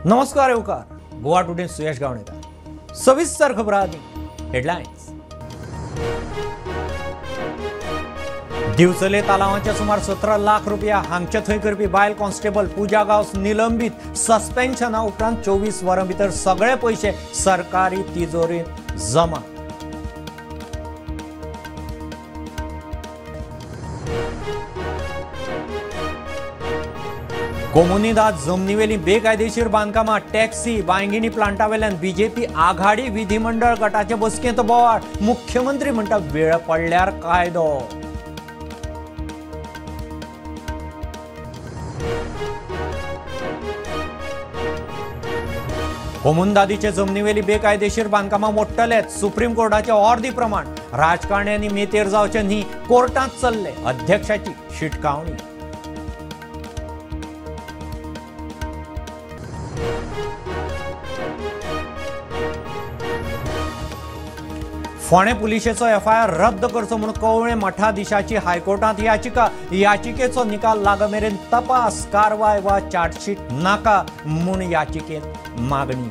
नमस्कार येवकार, गोवा टुडे सुयश गावणेकर. सविस्तर खबर हेडलाइन्स. दिवचले तालावांचे सुमार 17 लाख रुपया हांगचे थंय करपी बायल कॉन्स्टेबल पूजा गांवस निलंबित. सस्पेन्शना उपरांत 24 वरां भितर सगळे पैसे सरकारी तिजोरीत जमा. कोमुनिदाद जमनीवेली बेकायदेशीर बांदकामां, टॅक्सी, बांयगिणी प्लांटावेल्यान बीजेपी आघाडी विधिमंडळ गटाचे बसकेंत बोवाळ. मुख्यमंत्री म्हणटा वेळ पडल्यार कायदो. कोमुनदादीचे जमनीवेली बेकायदेशीर बांदकामां मोडटले. सुप्रीम कोर्टाचे ऑर्दी प्रमाण राजकारण्यांनी मेतेर जावचे न्ही, कोर्टांत चल्ले. अध्यक्षाची शिटकावणी. फोंडे पुलिशेचो एफआयआर रद्द करचो म्हणून कवळे मठाधीशाची हायकोर्टांत याचिका. याचिकेचो निकाल लागमेरेन तपास, कारवाय वा चार्जशीट नाका म्हूण याचिकेंत मागणी.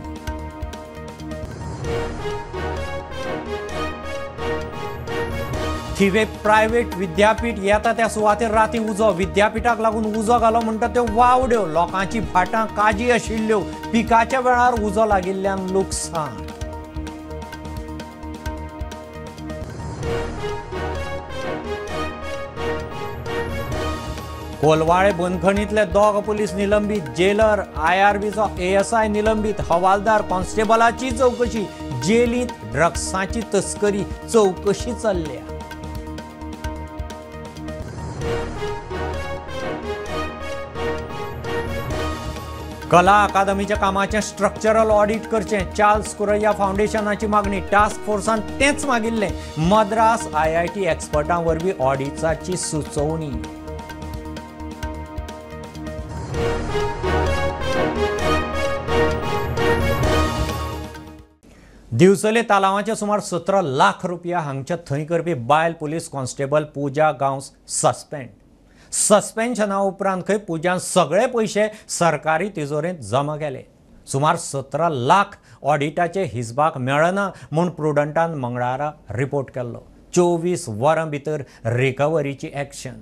थिवे प्रायव्हेट विद्यापीठ येता त्या सुवातेर राती उजो. विद्यापीठाक लागून उजो घालो म्हणटा त्यो वावड्यो. लोकांची भाटां काजी आशिल्ल्यो. पिकाच्या वेळार उजो लागिल्ल्यान लुकसाण. कोलवाळे बंदखणींतले दोग पुलीस निलंबित. जेलर, IRBचो ASI निलंबित. हवालदार, कॉन्स्टेबलाची चौकशी. जेलींत ड्रग्साची तस्करी चौकशी चल्ल्या. कला अकादमीच्या कामाचें स्ट्रक्चरल ऑडिट करचें. चार्ल्स कुरैया फाउंडेशनाची मागणी. टास्क फोर्सान तेंच मागिल्लें. मद्रास IIT एक्सपर्टां वरवीं ऑडिटाची सुचोवणी. दिवचले तालावांचे सुमार 17 लाख रुपया हांगचे थंय करपी बायल पुलीस कॉन्स्टेबल पूजा गांवस सस्पेंड. सस्पेन्शना उपरांत खंय पुजान सगळे पैसे सरकारी तिजोरींत जमा केले. सुमार 17 लाख ऑडिटाचे हिसबाक मेळना म्हूण प्रुडंटान मंगळारा रिपोर्ट केल्लो. 24 वरां भितर रिकवरीची एक्शन.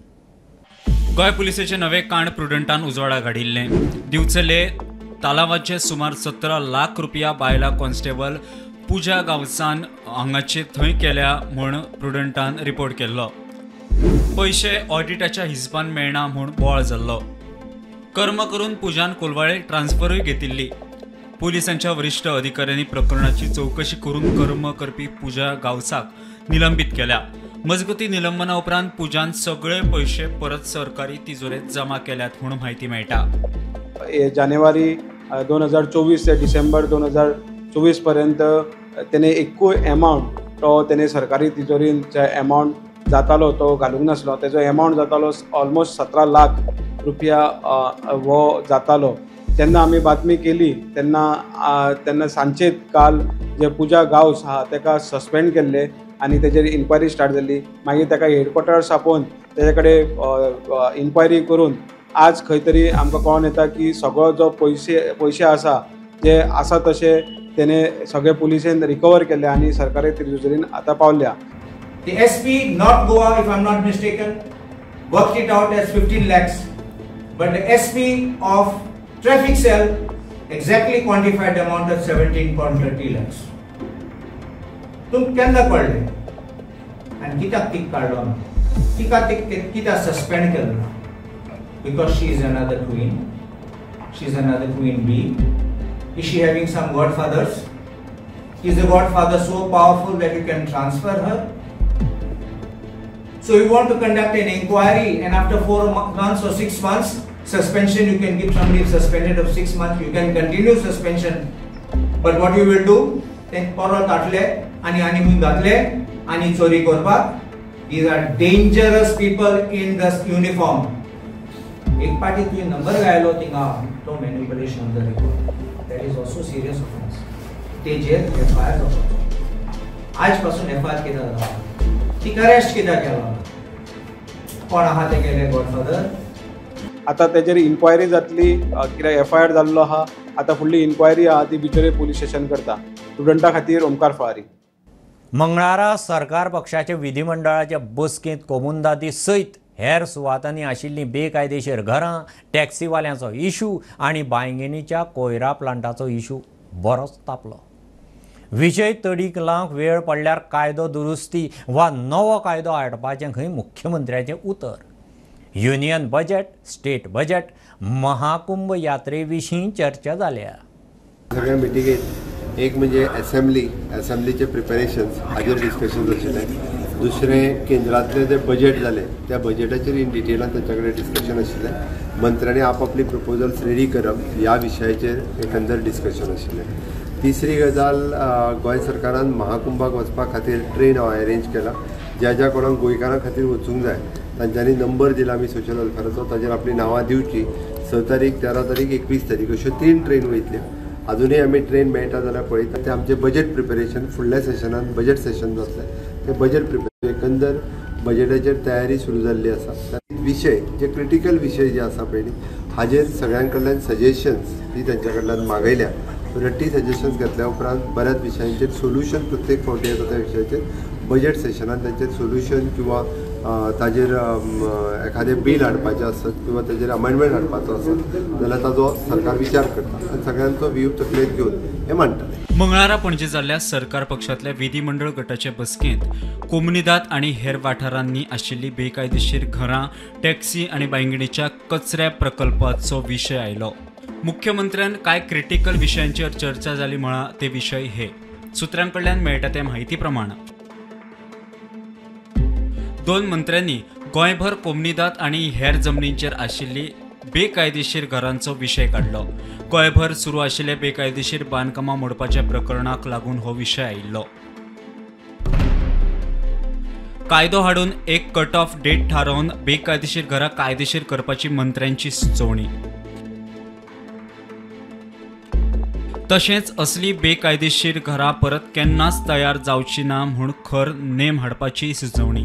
गोंय पुलिसेचे नवे कांड प्रुडंटान उजवाडा घाडिल्ले. दिवचले तालावाचे सुमार 17 लाख रुपया बायला कॉन्स्टेबल पूजा गांवसान हांगाचे थंय केल्या म्हूण प्रुडंटान रिपोर्ट केल्लो. पैसे ऑडिटाच्या हिसबान मेळना म्हूण बोवाळ जाल्लो. कर्म करून पुजान कोलवाळे ट्रान्सफरूय घेतिल्ली. पुलिसांच्या वरिश्ठ अधिकाऱ्यांनी प्रकरणाची चौकशी करून कर्म करपी पूजा गांवसाक निलंबित केल्या. मजगती निलंबना उपरांत पुजान सगळे पैसे परत सरकारी तिजोरेंत जमा केल्यात म्हूण म्हायती मेळटा. जानेवारी 2024 ते डिसेंबर 2024 पर्यंत तेणे एकूय एमावंट तो तेणे सरकारी तिजोरीन जे एमावंट जातालो तो घालूंक नासलो. तेजो एमावंट जातालो ऑलमोस्ट 17 लाख रुपया वो जातालो. तेन्ना आमी बातमी केली तेन्ना सांचे काल जे पूजा गांवस आहा तेका सस्पेंड केल्ले आनी तेजेर इन्क्वायरी स्टार्ट जाल्ली. मागीर तेका हेडक्वॉर्टर्स आपोवन तेजे कडेन इन्क्वायरी करून आज खंय तरी आमकां कळोन येता की सगळो जो पैसे आसा जे आसा तशे तेणे सगळे पुलिसेन रिकवर केले आनी सरकारी तिजोरीन आतां पावल्या. The SP, not Goa, if I'm not mistaken, worked it out as 15 lakhs. But the SP of traffic cell exactly quantified the amount of 17.30 lakhs. तुम केन्ना कळ्ळे आनी कित्याक तीक काडलो ना? कित्याक सस्पेंड केलो ना? Because she is another queen. She is another queen bee. Is she having some godfathers? Is the godfather so powerful that you can transfer her? So you want to conduct an inquiry and after 4 months or 6 months suspension, you can give somebody suspended of 6 months. You can continue suspension. But what you will do? Then परत आटले आणि honeymoon घातले आणि चोरी करपाक. These are dangerous people in this uniform. एक party तुझे number गायलो थिंगा तो manipulation of the record. That is also serious offence. तेजेर FIR जावपाचो. आज पासून FIR कित्याक जाता? ती अरेस्ट कित्याक केला? कोण आहा ते गेले गॉडफादर? आता तेजेर इन्क्वायरी जातली, कित्याक FIR जाल्लो आहा आतां फुडली इन्क्वायरी आहा ती बिचोले पुलीस स्टेशन करता. स्टुडंटा खातीर ओमकार फळारी. मंगळारा सरकार पक्षाचे विधिमंडळाच्या बसकेंत कोमुनदादी सयत हेर सुवातांनी आशिल्लीं बेकायदेशीर घरां, टॅक्सीवाल्यांचो इशू आनी बांयगेणीच्या कोयरा प्लांटाचो इशू बरोच तापलो. विशय तडीक लावंक वेळ पडल्यार कायदो दुरुस्ती वा नवो कायदो हाडपाचें खंय मुख्यमंत्र्याचें उतर. Union budget, state budget, Mahakumbh यात्रे विशीं चर्चा जाल्या. सगळ्या मिटिंगेत एक म्हणजे असेंब्लीचे प्रिपरेशन्स हाजेर डिस्कशन आशिल्लें. दुसरें केंद्रांतलें जे बजेट जालें त्या बजेटाचेर इन डिटेलान तांचे कडेन डिस्कशन आशिल्लें. मंत्र्यांनी आपली प्रपोजल्स रेडी करप ह्या विशयाचेर एकंदर डिस्कशन आशिल्लें. तिसरी गजाल गोंय सरकारान महाकुंभाक वचपा खातीर ट्रेन हांव अरेंज केला. ज्या ज्या कोणाक गोंयकारां खातीर वचूंक जाय तांच्यांनी नंबर दिला आमी सोशल वेलफेराचो, ताजेर आपली नांवां दिवची. 6 तारीख, 13 तारीख, 21 तारीख अश्यो 3 ट्रेन वयतल्यो. अजूनय आमी ट्रेन मेळटा जाल्यार पळयता. ते आमचें बजेट प्रिपरेशन फुडल्या सेशनान बजेट सेशन जातलें. ते बजेट प्रिपरेशन एकंदर बजेटाचेर तयारी सुरू जाल्ली आसा. विशय जे क्रिटिकल विशय जे आसा पळय हाजेर सगळ्यां कडल्यान सजेशन्स ती तांच्या कडल्यान मागयल्या. 30 सजेशन्स घेतल्या उपरांत बऱ्याच विशयांचेर सोल्युशन प्रत्येक फावटी येता त्या विशयाचेर बजेट सेशनान तांचेर सोल्युशन किंवा ताजेर एखादें बील हाडपाचें आसत किंवा ताजेर अमेंडमेंट हाडपाचो आसत जाल्यार ताजो सरकार विचार करता आनी सगळ्यांचो व्ह्यू तकलेंत घेवन हें मांडटा. मंगळारा पणजे जाल्ल्या सरकार पक्षांतल्या विधिमंडळ गटाचे बसकेंत कोमुनिदाद आनी हेर वाठारांनी आशिल्लीं बेकायदेशीर घरां, टॅक्सी आनी बांयगेणीच्या कचऱ्या प्रकल्पाचो विशय आयलो. मुख्यमंत्र्यान कांय क्रिटिकल विशयांचेर चर्चा जाली म्हळा ते विशय हे. सुत्रां कडल्यान मेळटा ते म्हायती प्रमाण 2 मंत्र्यांनी गोंयभर कोमुनिदाद आनी हेर जमनींचेर आशिल्ली बेकायदेशीर घरांचो विशय काडलो. गोंयभर सुरू आशिल्ले बेकायदेशीर बांदकामां मोडपाच्या प्रकरणाक लागून हो विशय आयिल्लो. कायदो हाडून एक कट ऑफ डेट थारावन बेकायदेशीर घरां कायदेशीर करपाची मंत्र्यांची सुचोवणी. तशेंच असली बेकायदेशीर घरां परत केन्नाच तयार जावची ना म्हूण खर नेम हाडपाची सुचोवणी.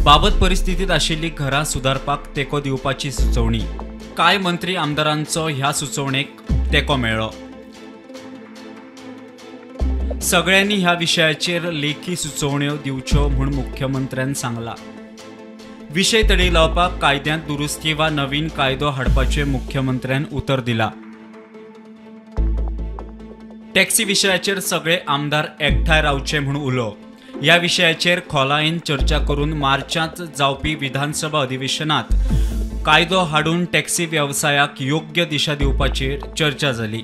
बाबत परिस्थितीत आशिल्ली घरां सुदारपाक तेको दिवपाची सुचोवणी. कांय मंत्री आमदारांचो ह्या सुचोवणेक तेको मेळ्ळो. सगळ्यांनी ह्या विशयाचेर लेखी सुचोवण्यो दिवच्यो म्हूण मुख्यमंत्र्यान सांगला. विशय तडीक लावपाक कायद्यांत दुरुस्ती वा नवीन कायदो हाडपाचें मुख्यमंत्र्यान उतर दिला. टॅक्सी विशयाचेर सगळे आमदार एकठांय रावचे म्हूण उलो. ह्या विशयाचेर खोलायेन चर्चा करून मार्चांत जावपी विधानसभा अधिवेशनात कायदो हाडून टॅक्सी वेवसायाक योग्य दिशा दिवपाचेर चर्चा जाली.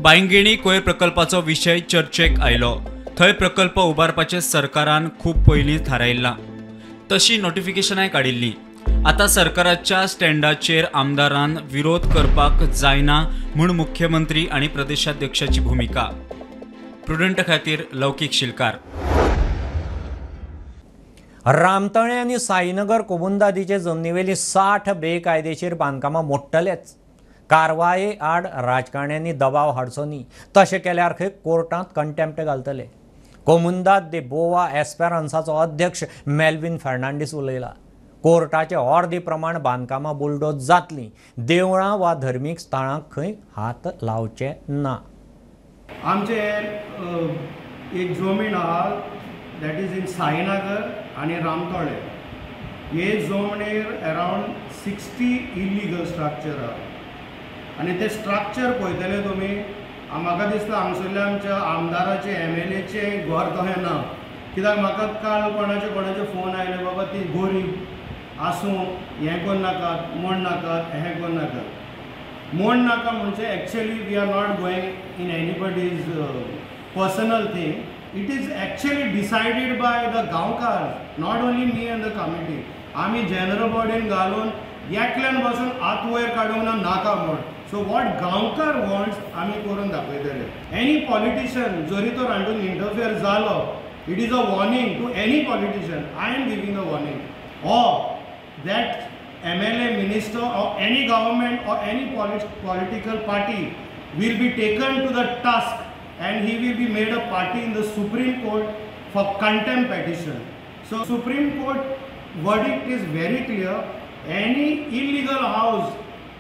बांयगेणी कोयर प्रकल्पाचो विशय चर्चेक आयलो. थंय प्रकल्प उबारपाचें सरकारान खूब पयलीं थारायिल्लां. तशी नोटिफिकेशनाय काडिल्ली. आतां सरकाराच्या स्टँडाचेर आमदारान विरोध करपाक जायना म्हूण मुख्यमंत्री आनी प्रदेशाध्यक्षाची भुमिका. प्रुडंट खातीर लौकीक शिलकार. रामतळे आनी साईनगर कोमुनदादीचे जमनीवेली 60 बेकायदेशीर बांदकामां मोडटलेच. कारवाये आड राजकारण्यांनी दबाव हाडचो न्ही. तशें केल्यार खंय कोर्टांत कंटेम्प्ट घालतले. कोमुनदाद दे बोवा एस्पेरन्साचो अध्यक्ष मेल्विन फर्नांडीस उलयला. कोर्टाचे ऑर्दी प्रमाण बांदकामां बुलडोज जातलीं. देवळां वा धर्मीक स्थळांक खंय हात लावचे ना. आमचे एक जमीन आहा दॅट इज इन साईनगर आनी रामतळे. हे जमणेर अरावंड 60 इलिगल स्ट्रक्चर आहा आनी ते स्ट्रक्चर पळयतले तुमी म्हाका दिसता हांगसरल्या आमच्या आमदाराचे MLAचे घर तहें ना. कित्याक म्हाका काल कोणाचे फोन आयले बाबा ती गरीब आसूं हें कोन्न नाकात म्हण नाकात हें कोन्न नाकात. म्हण नाका म्हणजे actually we are not going in anybody's personal thing. It is actually decided by the गांवकार, not only me and the committee. आमी जनरल बॉडीन घालून एकल्यान बसून हात वयर काडूंक ना नाका म्हण. सो वॉट गांवकार वॉन्ट्स आमी करून दाखयतले. एनी पॉलिटिशियन जरी तो रांडून इंटरफियर जालो, it is a warning to any politician. I am giving a warning. Or that MLA, minister or any government or any political party will be taken to the task and he will be made a party in the Supreme Court for contempt petition. So Supreme Court verdict is very clear. any illegal house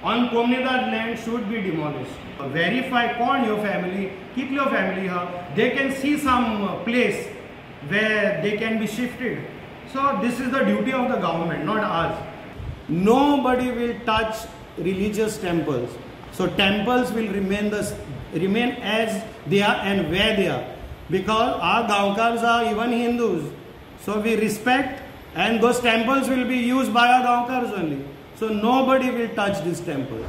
on Komnidar land should be demolished. Verify कौन your family, कितलो family ha. They can see some place where they can be shifted. So this is the duty of the government, not ours. Nobody will touch religious temples. So temples will remain as they are and where they are, because our Gaonkars are even Hindus. So we respect, and those temples will be used by our Gaonkars only. So nobody will touch this temple.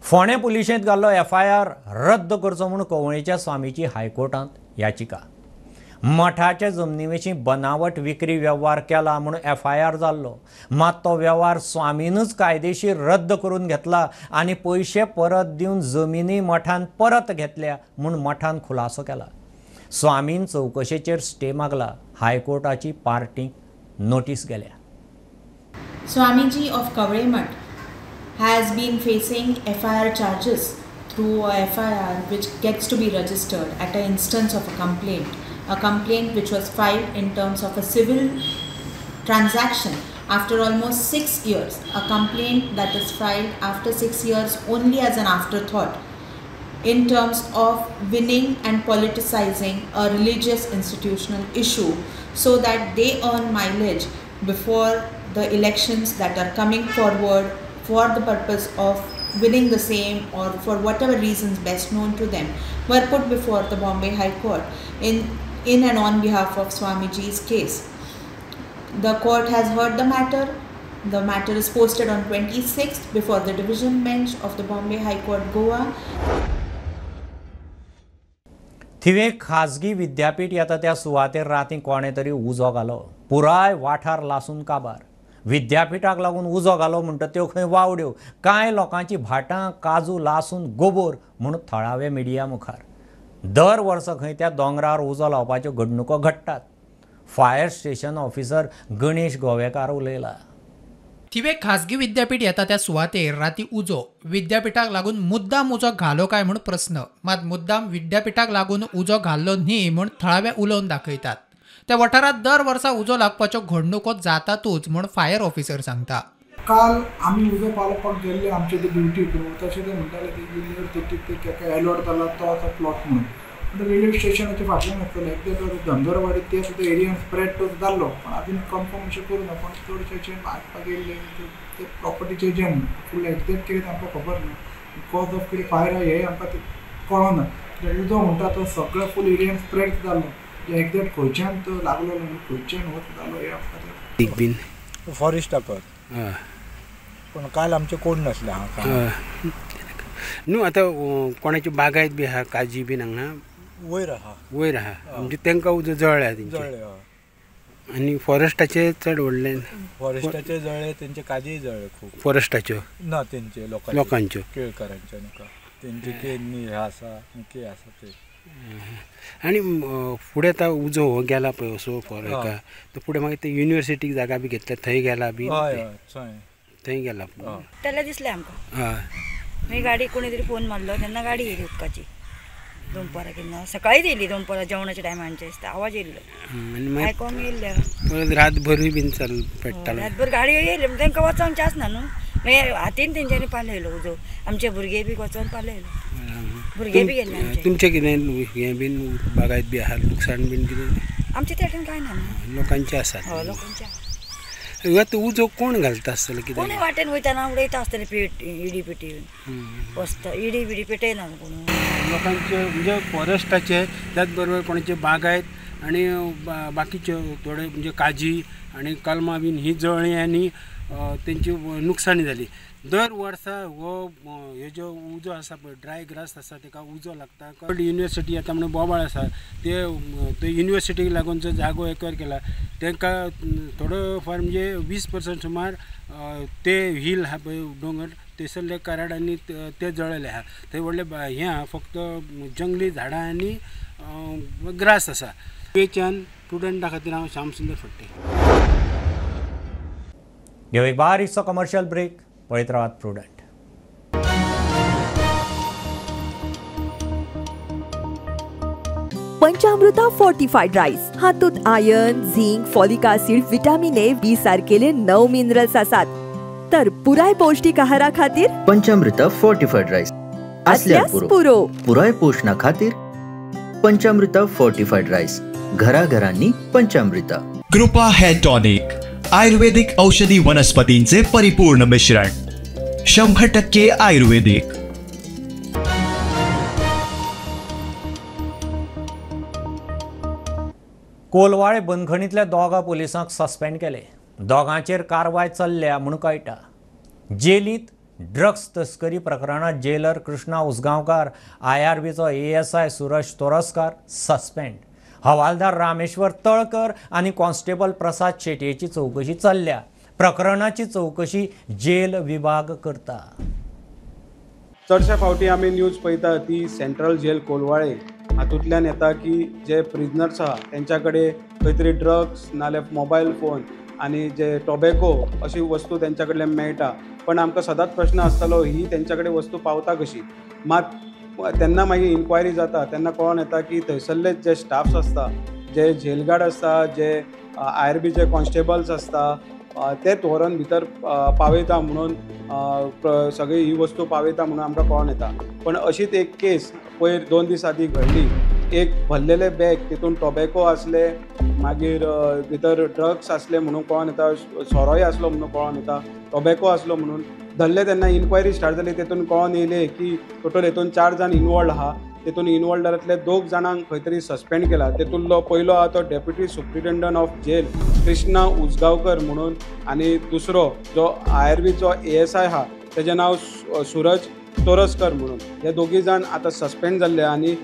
फोंडे पुलिशेंत घाल्लो FIR रद्द करचो म्हूण कवळेच्या स्वामीची हायकोर्टांत याचिका. मठाच्या जमनीविशीं बनावट विक्री वेव्हार केला म्हूण FIR जाल्लो, मात तो वेव्हार स्वामीनूच कायदेशीर रद्द करून घेतला आनी पयशे परत दिवन जमिनी मठान परत घेतल्या म्हूण मठान खुलासो केला. स्वामीन चवकशेचेर स्टे मागला. हायकोर्टाची पार्टीक नोटीस गेल्या. Swamiji of Kavremat has been facing FIR charges through a FIR which gets to be registered at an instance of a complaint which was filed in terms of a civil transaction after almost 6 years, a complaint that is filed after 6 years only as an afterthought in terms of winning and politicizing a religious institutional issue so that they earn mileage before the elections that are coming forward for the purpose of winning the same, or for whatever reasons best known to them, were put before the Bombay High Court in and on behalf of Swamiji's case. The court has heard the matter. The matter is posted on 26th before the division bench of the Bombay High Court, Goa. थिवे खाजगी विद्यापीठ येता त्या सुवातेर राती कोणे तरी उजो घालो. पुराय वाठार लासून काबार. विद्यापीठाक लागून उजो घालो म्हणटा त्यो खंय वावड्यो, कांय लोकांची भाटां काजू लासून गोबोर म्हणून थळावे मिडिया मुखार. दर वर्स खंय त्या दोंगरार उजो लावपाच्यो घडणुको घडटात. Fire station officer Ganesh Govekar उलयला. थिवे खाजगी विद्यापीठ येता त्या सुवातेर राती उजो विद्यापीठाक लागून मुद्दाम उजो घालो काय म्हूण प्रस्न, मात मुद्दाम विद्यापीठाक लागून उजो घाल्लो न्ही म्हूण थळावे उलोवन दाखयतात. त्या वाठारात दर वर्सा उजो लागपाच्यो घडणुको जातातूच म्हूण फायर ऑफिसर सांगता. काल आमी उजो पालोवपाक गेल्ले आमचे ते ड्युटी करून, तशें ते म्हणटाले की एलॉट जाला तो आसा प्लॉट म्हणून. रेल्वे स्टेशनाचे फाटल्यान आसतले धनगरवाडी ते सुद्दां एरियान स्प्रेड तो जाल्लो, पण आजून कन्फर्म अशें करूं ना. पण चडशे आसपाक येयल्ले ते प्रॉपर्टीचे एजंट फूल एक्झॅक्ट कितें आमकां खबर ना. कॉज ऑफ कितें फायर हें आमकां कळना. उजो म्हणटा तो सगळो फूल एरियान स्प्रेड जाल्लो. एक्झॅक्ट खंयच्यान तो लागलेलो आनी खंयच्यान वच जालो हें आमकां फॉरेस्टाकर पूण काल आमचे कोण नासले हांगा न्हू. आतां कोणाची बागायत बी आहा, काजी बीन हांगा वयर आहा म्हणजे तांकां उजो जळ्ळ्या तेंचे. आनी फॉरेस्टाचे चड व्हडले फॉरेस्टाचे जळ्ळे, तेंचे काजीय जळ्ळे खूब. फॉरेस्टाच्यो ना, तेंचे लोकांच्यो केळकारांच्यो नाका. तेंचे केन्नी हे आसा के आसा ते. आनी फुडें आतां उजो हो गेला पळय असो फॉरेका, तो फुडें मागीर ते युनिवर्सिटीक जागा बी घेतल्या थंय गेला बी. थंय गेला तेन्ना दिसलें आमकां. मागीर गाडी कोणी तरी फोन मारलो तेन्ना गाडी येयली उदकाची दनपारां. केन्ना सकाळीच येयली दनपारां जेवणाच्या टायमांचे दिसता आवाज येयल्लो आनी आयकोंक येयल्ले. परत रातभरूय बीन चल पेट्टालो. रातभर गाडी येयली तांकां वचोंक चान्स ना न्हू. मागीर हातीन तेंच्यांनी पालयलो उजो. आमचे भुरगे बी वचोन पालयलो. भुरगे बी गेल्ले आमचे. तुमचें कितें हें बीन बागायत बी आहा, लुकसाण बीन कितें? आमचे तेवटेन कांय ना. लोकांचे आसात. हय लोकांचे. आतां उजो कोण घालता आसतलो? कितें कोणी वाटेन वयताना उडयता आसतलें पेट इडी पेटयून वसता. इडी बिडी पेटयना कोण. लोकांचे म्हणजे फॉरेस्टाचे त्याच बरोबर कोणाचे बागायत आनी बाकीचे थोडे म्हणजे काजी आनी कलमां बीन ही जळ्ळी आनी तेंची नुकसाणी जाली. दर वर्सा हो हे जो उजो आसा पळय ड्राय ग्रास आसा ताका उजो लागता. युनिवर्सिटी येता म्हणून बोबाळ आसा ते युनिवर्सिटीक लागून जो जागो एक्वायर केला तांकां थोडो फार म्हणजे 20% सुमार ते हिल आहा पळय दोंगर थंयसरले कराड आनी ते जळयले आहा. थंय व्हडले हें आहा फक्त जंगली झाडां आनी ग्रास आसा. पेच्यान स्टुडंटा खातीर हांव श्यामसुंदर फडते. घेऊ एक बारीकसो कमर्शियल ब्रेक. पळयत रावात प्रुडंट. पंचामृता फोर्टिफाईड राईस हातूंत iron, zinc, folic acid, vitamin A, B सारकेले 9 मिनरल्स आसात. तर पुराय पौष्टिक आहारा खातीर पंचामृता फोर्टिफाईड राईस असल्यास पुरो. पुराय पोषणा खातीर पंचामृता फोर्टिफाईड राईस. घराघरांनी पंचामृता. कृपा हेअर टॉनिक, आयुर्वेदिक औषधी वनस्पतींचे परिपूर्ण मिश्रण, 100% आयुर्वेदिक. कोलवाळे बंदखणींतल्या दोगा पुलिसांक सस्पेंड केले. दोगांचेर कारवाय चल्ल्या म्हूण कळटा. जेलींत ड्रग्स तस्करी प्रकरणात जेलर कृष्णा उसगांवकार, IRBचो ASI सुरेश तोरसकार सस्पेंड. हवालदार रामेश्वर तळकर आनी कॉन्स्टेबल प्रसाद शेटयेची चौकशी चल्ल्या. प्रकरणाची चौकशी जेल विभाग करता. चडशा फावटी आमी न्यूज पळयता ती सेंट्रल जेल कोलवाळे हातूंतल्यान येता की जे प्रिजनर्स आहा तेंच्या कडेन खंय तरी ड्रग्स नाल्यार मोबायल फोन आनी जे टोबॅको अशी वस्तू तेंच्या कडल्यान मेळटा. पण आमकां सदांच प्रश्न आसतालो ही तेंच्या कडेन वस्तू पावता कशी. मात तेन्ना मागीर इन्क्वायरी जाता तेन्ना कळोन येता की थंयसरले जे स्टाफ्स आसता, जे जेलगार्ड आसता, जे IRBचे कॉन्स्टेबल्स आसता ते व्हरून भितर पावयता म्हणून सगळी ही वस्तू पावयता म्हणून आमकां कळोन येता. पण अशीच एक केस पयर 2 दीस आदीं घडली. एक भरलेले बॅग तितून टोबॅको आसले, मागीर भितर ड्रग्स आसले म्हणून कळोन येता, सोरोय आसलो म्हणून कळोन येता, टोबॅको आसलो म्हणून. धरले तेन्ना इन्क्वायरी स्टार्ट जाली. तेतून कळोन येयलें की टोटल हेतून 4 जाण इनवॉल्ड आहा. तेतून इनवॉल्डांतले 2 जाणांक खंय तरी सस्पेंड केला. तेतूंतलो पयलो आहा तो deputy superintendent of jail Krishna Usgaonkar म्हणून, आनी दुसरो जो IRBचो ASI आहा तेजें नांव सूरज तोरसकर म्हणून. हे दोगी जाण आतां सस्पेंड जाल्ले आनी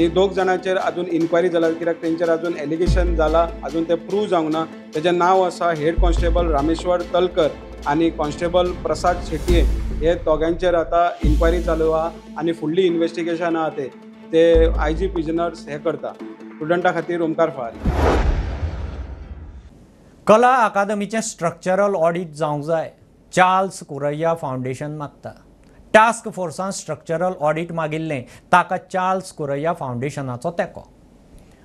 2 जाणांचेर अजून इन्क्वायरी जाला कित्याक तेंचेर अजून एलिगेशन जाला, अजून ते प्रूव जावंक ना. तेजें नांव आसा हेड कॉन्स्टेबल रामेश्वर तळकर आनी कॉन्स्टेबल प्रसाद शेटये. हे दोगांचेर आतां इन्क्वायरी चालू आहा आनी फुडली इन्वेस्टिगेशन आहा ते IG प्रिजनर्स हे करता. स्टुडंटा खातीर ओमकार फहारी. कला अकादमीचें स्ट्रक्चरल ऑडिट जावंक जाय. चार्ल्स कुरैया फाउंडेशन मागता. टास्क फोर्सान स्ट्रक्चरल ऑडिट मागिल्लें ताका चार्ल्स कुरैया फाउंडेशनाचो तेंको.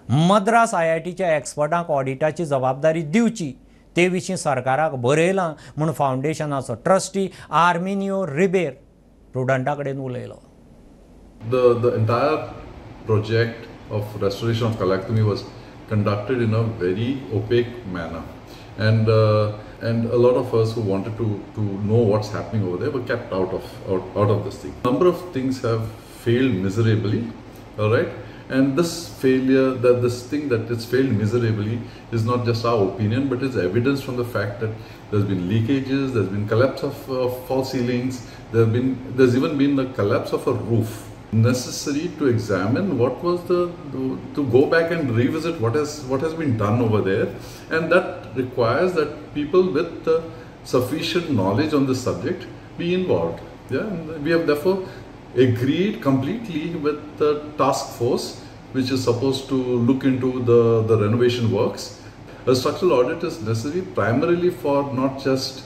मद्रास IITच्या एक्सपर्टांक ऑडिटाची जबाबदारी दिवची ते विशीं सरकाराक बरयलां म्हूण फाउंडेशनाचो ट्रस्टी आर्मिनियो रिबेर स्टुडंटा कडेन उलयलो. The entire project of restoration of Kala Akademi was conducted in a very opaque manner, and a lot of us who wanted to know what's happening over there were kept out of this thing. A number of things have failed miserably, all right. And this failure, this thing that it's failed miserably, is not just our opinion, but it's evidence from the fact that there's been leakages, there's been collapse of false ceilings, there's even been the collapse of a roof. Necessary to examine what was to go back and revisit what has been done over there, and that requires that people with sufficient knowledge on this subject be involved. Yeah, and we have therefore agreed completely with the task force which is supposed to look into the renovation works. A structural audit is necessary primarily for not just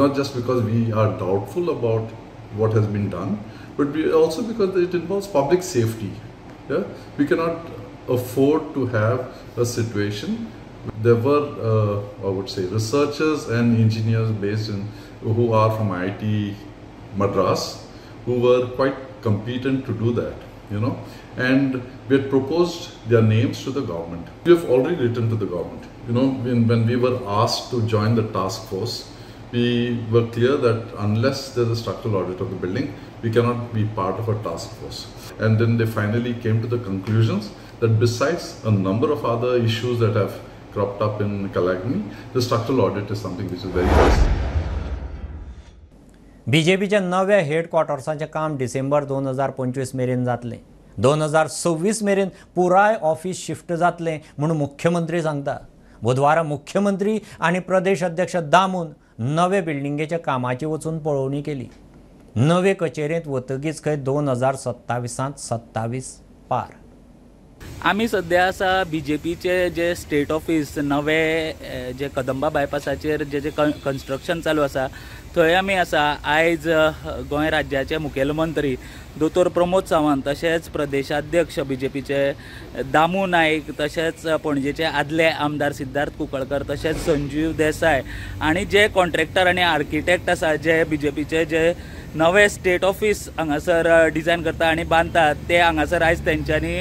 not just because we are doubtful about what has been done, but also because it involves public safety. Yeah, we cannot afford to have a situation. There were, I would say, researchers and engineers who are from IIT Madras who were quite competent to do that, and we had proposed their names to the government. We have already written to the government. When we were asked to join the task force, we were clear that unless there's a structural audit of the building, we cannot be part of a task force. And then they finally came to the conclusions that besides a number of other issues that have cropped up in Kala Akademi, the structural audit is something which is very necessary. BJPच्या नव्या हेडक्वॉर्टर्साचें काम डिसेंबर 2025 मेरेन जातलें. 2026 मेरेन पुराय office shift जातलें म्हूण मुख्यमंत्री सांगता. बुधवारा मुख्यमंत्री आनी प्रदेश अध्यक्ष दामून नवे बिल्डिंगेच्या कामाची वचून पळोवणी केली. नवे कचेरेंत वतकीच खंय 2027 पार. आमी सध्या आसा BJPचे जे स्टेट ऑफिस नवे जे कदंबा बायपासाचेर जे कन्स्ट्रक्शन चालू आसा थंय आमी आसा. आयज गोंय राज्याचे मुखेलमंत्री दोतोर प्रमोद सावंत तशेंच प्रदेशाध्यक्ष BJPचे दामू नाईक तशेंच पणजेचे आदले आमदार सिद्धार्थ कुंकळकर तशेंच संजीव देसाय आनी जे कॉन्ट्रॅक्टर आनी आर्किटेक्ट आसा जे BJPचे जे नवे स्टेट ऑफिस हांगासर डिझायन करता आनी बांदतात ते हांगासर आयज तेंच्यांनी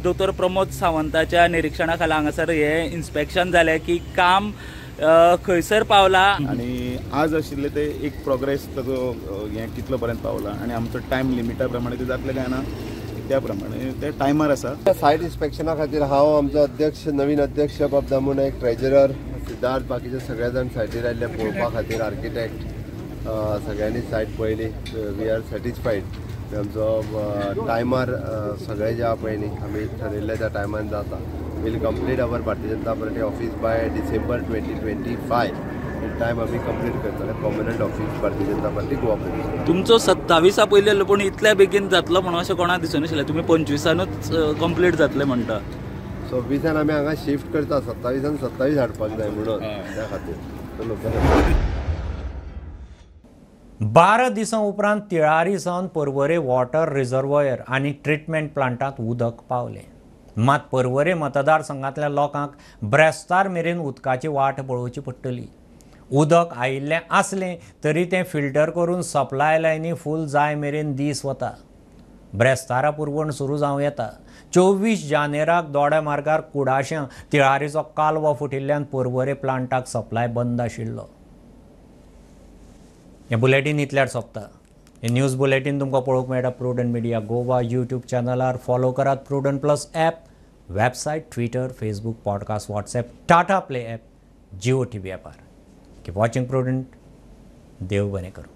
दोतोर प्रमोद सावंताच्या निरीक्षणा खाला हांगासर हे इन्स्पेक्शन जालें की काम खंयसर पावला आनी आज आशिल्ले ते एक प्रोग्रेस ताजो हें कितलो पर्यंत पावला आनी आमचो टायम लिमिटा प्रमाणे ते जातले काय ना त्या प्रमाणे ते टायमार आसा. सायट इन्स्पेक्शना खातीर हांव आमचो अध्यक्ष नवीन अध्यक्ष बाब दामू नायक ट्रेजरर सिद्धार्थ बाकीचे सगळे जाण सायटीर आयिल्ले पळोवपा खातीर आर्किटेक्ट सगळ्यांनी सायट पळयली. वी आर सॅटिस्फायड आमचो टायमार सगळे जे आहा पळय न्ही आमी ठरयल्ल्या त्या टायमान जाता. Will complete our Bharatiya Janata Party office by December 2025 time आमी कंप्लीट करतले permanent office Bharatiya Janata party Goa प्रदेश. तुमचो 27 पयले पूण इतल्या बेगीन जातलो म्हणून अशें कोणाक दिसूं नाशिल्लें. तुमी 25 कंप्लीट जातले म्हणटा. 26 आमी हांगा शिफ्ट करता 27 हाडपाक जाय म्हणून त्या खातीर. 12 दिसां उपरांत तिळारी सावन पर्वरे वॉटर रिजर्वयर आनी ट्रिटमेंट प्लांटात उदक पावलें. मात पर्वरे मतदारसंघांतल्या लोकांक ब्रेस्तार मेरेन उदकाची वाट पळोवची पडटली. उदक आयिल्लें आसलें तरी तें फिल्टर करून सप्लाय लायनी फूल जाय मेरेन दीस वता. ब्रेस्तारा पुरवण सुरू जावं येता. 24 जानेराक दोड्या मार्गार कुडाश्यां तिळारीचो कालवो फुटिल्ल्यान पर्वरे प्लांटाक सप्लाय बंद आशिल्लो. हें बुलेटीन इतल्यार सोंपता. हे न्यूज बुलेटीन तुमकां पळोवंक मेळटा प्रुडंट मिडिया गोवा यूट्यूब चॅनलार. फॉलो करात Prudent plus app, website, Twitter, Facebook, podcast, WhatsApp, Tata play app, Jio TV ॲपार. Keep watching Prudent. देव बरें करूं.